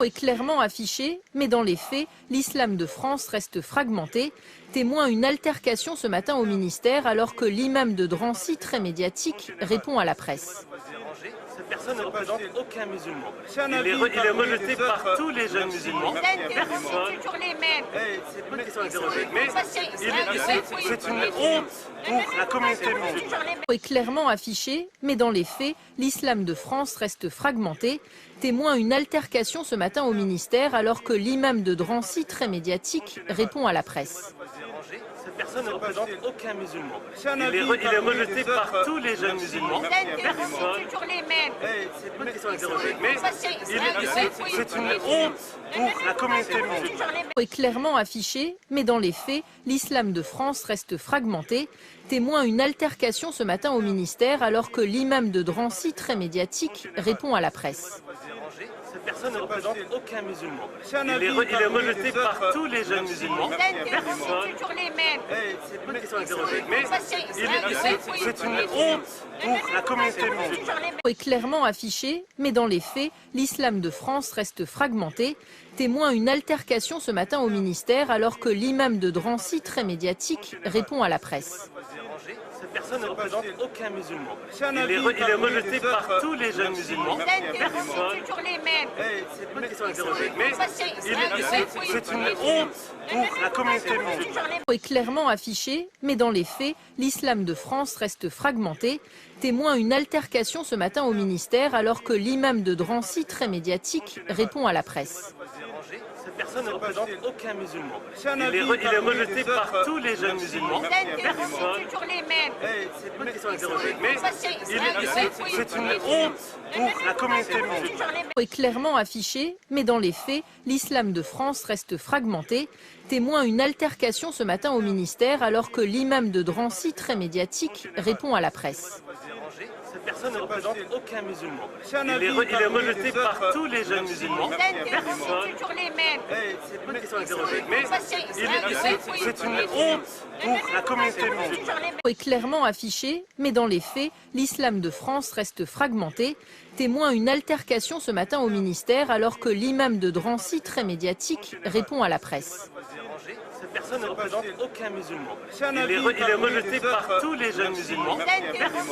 est clairement affiché, mais dans les faits, l'islam de France reste fragmenté. Témoin une altercation ce matin au ministère alors que l'imam de Drancy, très médiatique, répond à la presse. Cette personne ne représente aucun musulman. Il est rejeté par tous les jeunes musulmans. Personne. C'est pas qu'ils sont interrogés, mais c'est une honte pour la communauté musulmane. Est clairement affiché, mais dans les faits, l'islam de France reste fragmenté. Témoin une altercation ce matin au ministère alors que l'imam de Drancy, très médiatique, répond à la presse. Cette personne ne représente aucun musulman. Il est rejeté par tous les jeunes musulmans. Personne. C'est pas qu'ils sont interrogés, mais c'est une honte pour la communauté musulmane. Est clairement affiché, mais dans les faits, l'islam de France reste fragmenté. Témoin une altercation ce matin au ministère alors que l'imam de Drancy, très médiatique, répond à la presse. Cette personne ne représente aucun musulman. Il est rejeté par tous les jeunes musulmans. Personne. C'est pas qu'ils sont interrogés, mais c'est une honte pour la communauté musulmane. Est clairement affiché, mais dans les faits, l'islam de France reste fragmenté. Témoin une altercation ce matin au ministère alors que l'imam de Drancy, très médiatique, répond à la presse. Cette personne ne représente aucun musulman. Il est rejeté par tous les jeunes musulmans. Personne. C'est pas qu'ils sont interrogés, mais c'est une honte pour la communauté musulmane. Est clairement affiché, mais dans les faits, l'islam de France reste fragmenté. Témoin une altercation ce matin au ministère alors que l'imam de Drancy, très médiatique, répond à la presse. Cette personne ne représente aucun musulman. Il est rejeté par tous les jeunes musulmans. Personne. C'est pas qu'ils sont interrogés, mais c'est une honte pour la communauté musulmane. Est clairement affiché, mais dans les faits, l'islam de France reste fragmenté. Témoin une altercation ce matin au ministère alors que l'imam de Drancy, très médiatique, répond à la presse. Cette personne ne représente aucun musulman. Il est rejeté par tous les jeunes musulmans. Personne. C'est pas qu'ils sont interrogés, mais c'est une honte pour la communauté musulmane. Est clairement affiché, mais dans les faits, l'islam de France reste fragmenté. Témoin une altercation ce matin au ministère alors que l'imam de Drancy, très médiatique, répond à la presse. Cette personne ne représente aucun musulman. Il est rejeté par tous les jeunes musulmans. Personne.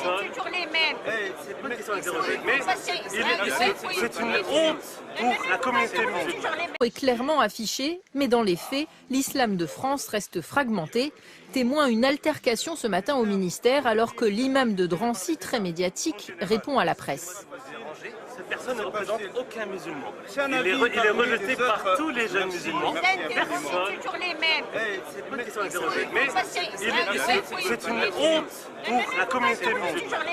C'est pas qu'ils sont interrogés, mais c'est une honte pour la communauté musulmane. Est clairement affiché, mais dans les faits, l'islam de France reste fragmenté. Témoin une altercation ce matin au ministère alors que l'imam de Drancy, très médiatique, répond à la presse. Cette personne ne représente aucun musulman. Il est rejeté par tous les jeunes musulmans. Personne. C'est pas qu'ils sont interrogés, mais c'est une honte pour la communauté musulmane.